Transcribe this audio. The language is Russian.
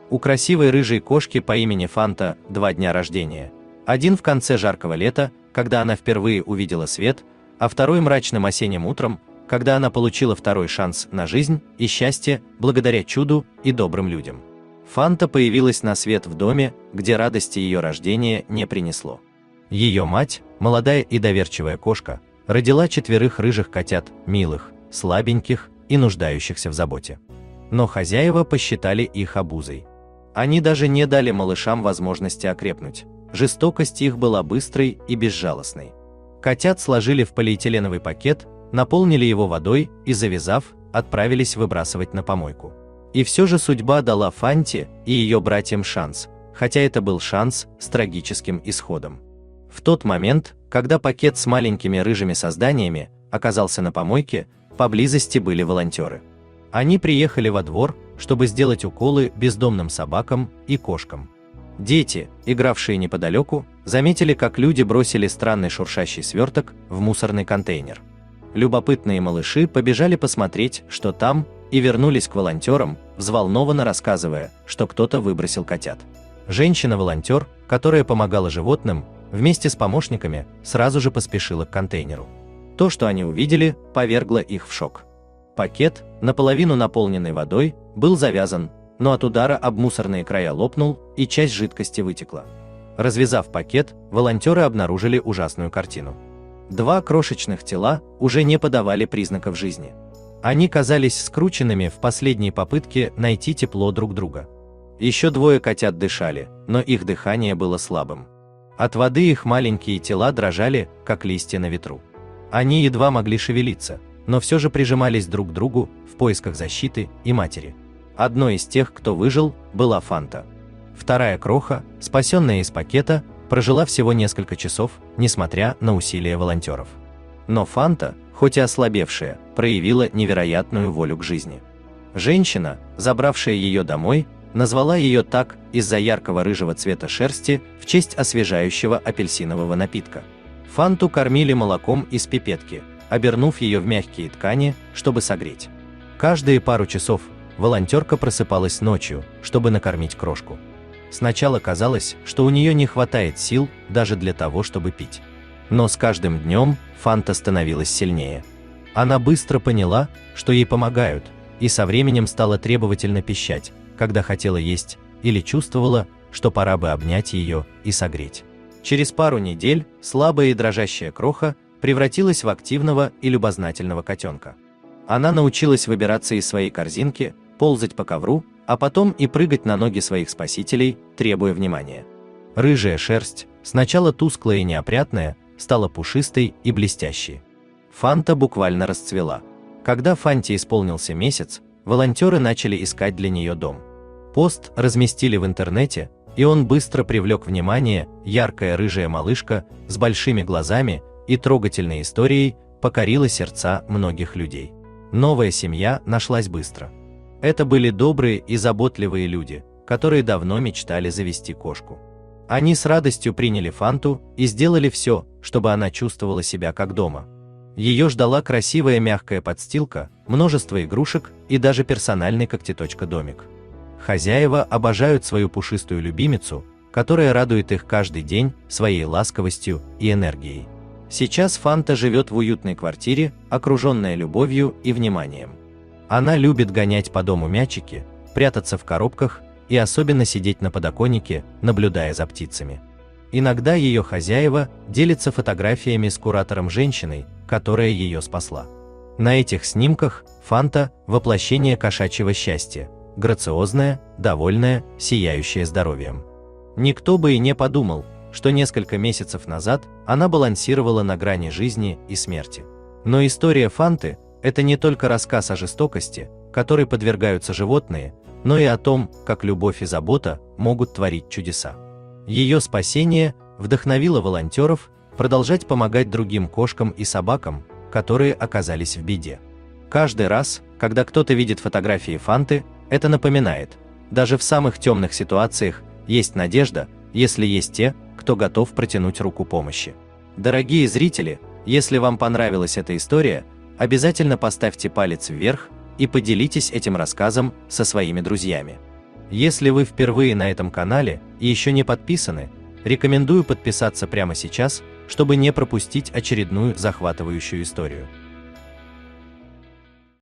У красивой рыжей кошки по имени Фанта 2 дня рождения. Один в конце жаркого лета, когда она впервые увидела свет, а второй мрачным осенним утром, когда она получила второй шанс на жизнь и счастье благодаря чуду и добрым людям. Фанта появилась на свет в доме, где радости ее рождения не принесло. Ее мать, молодая и доверчивая кошка, родила 4 рыжих котят, милых, слабеньких и нуждающихся в заботе. Но хозяева посчитали их обузой. Они даже не дали малышам возможности окрепнуть. Жестокость их была быстрой и безжалостной. Котят сложили в полиэтиленовый пакет, наполнили его водой и, завязав, отправились выбрасывать на помойку. И все же судьба дала Фанте и ее братьям шанс, хотя это был шанс с трагическим исходом. В тот момент, когда пакет с маленькими рыжими созданиями оказался на помойке, поблизости были волонтеры. Они приехали во двор, чтобы сделать уколы бездомным собакам и кошкам. Дети, игравшие неподалеку, заметили, как люди бросили странный шуршащий сверток в мусорный контейнер. Любопытные малыши побежали посмотреть, что там, и вернулись к волонтерам, взволнованно рассказывая, что кто-то выбросил котят. Женщина-волонтер, которая помогала животным, вместе с помощниками сразу же поспешила к контейнеру. То, что они увидели, повергло их в шок. Пакет, наполовину наполненный водой, был завязан, но от удара об мусорные края лопнул, и часть жидкости вытекла. Развязав пакет, волонтеры обнаружили ужасную картину. 2 крошечных тела уже не подавали признаков жизни. Они казались скрученными в последней попытке найти тепло друг друга. Еще 2 котят дышали, но их дыхание было слабым. От воды их маленькие тела дрожали, как листья на ветру. Они едва могли шевелиться, но все же прижимались друг к другу в поисках защиты и матери. Одной из тех, кто выжил, была Фанта. Вторая кроха, спасенная из пакета, прожила всего несколько часов, несмотря на усилия волонтеров. Но Фанта, хоть и ослабевшая, проявила невероятную волю к жизни. Женщина, забравшая ее домой, назвала ее так из-за яркого рыжего цвета шерсти в честь освежающего апельсинового напитка. Фанту кормили молоком из пипетки, обернув ее в мягкие ткани, чтобы согреть. Каждые пару часов волонтерка просыпалась ночью, чтобы накормить крошку. Сначала казалось, что у нее не хватает сил даже для того, чтобы пить. Но с каждым днем Фанта становилась сильнее. Она быстро поняла, что ей помогают, и со временем стала требовательно пищать, когда хотела есть, или чувствовала, что пора бы обнять ее и согреть. Через пару недель слабая и дрожащая кроха превратилась в активного и любознательного котенка. Она научилась выбираться из своей корзинки, ползать по ковру, а потом и прыгать на ноги своих спасителей, требуя внимания. Рыжая шерсть, сначала тусклая и неопрятная, стала пушистой и блестящей. Фанта буквально расцвела. Когда Фанте исполнился месяц, волонтеры начали искать для нее дом. Пост разместили в интернете, и он быстро привлек внимание. Яркая рыжая малышка с большими глазами и трогательной историей покорила сердца многих людей. Новая семья нашлась быстро. Это были добрые и заботливые люди, которые давно мечтали завести кошку. Они с радостью приняли Фанту и сделали все, чтобы она чувствовала себя как дома. Ее ждала красивая мягкая подстилка, множество игрушек и даже персональный когтеточка-домик. Хозяева обожают свою пушистую любимицу, которая радует их каждый день своей ласковостью и энергией. Сейчас Фанта живет в уютной квартире, окруженная любовью и вниманием. Она любит гонять по дому мячики, прятаться в коробках и особенно сидеть на подоконнике, наблюдая за птицами. Иногда ее хозяева делятся фотографиями с куратором-женщиной, которая ее спасла. На этих снимках Фанта – воплощение кошачьего счастья, грациозная, довольная, сияющая здоровьем. Никто бы и не подумал, что несколько месяцев назад она балансировала на грани жизни и смерти. Но история Фанты – это не только рассказ о жестокости, которой подвергаются животные, но и о том, как любовь и забота могут творить чудеса. Ее спасение вдохновило волонтеров продолжать помогать другим кошкам и собакам, которые оказались в беде. Каждый раз, когда кто-то видит фотографии Фанты, это напоминает, даже в самых темных ситуациях есть надежда, если есть те, кто готов протянуть руку помощи. Дорогие зрители, если вам понравилась эта история, обязательно поставьте палец вверх и поделитесь этим рассказом со своими друзьями. Если вы впервые на этом канале и еще не подписаны, рекомендую подписаться прямо сейчас, чтобы не пропустить очередную захватывающую историю.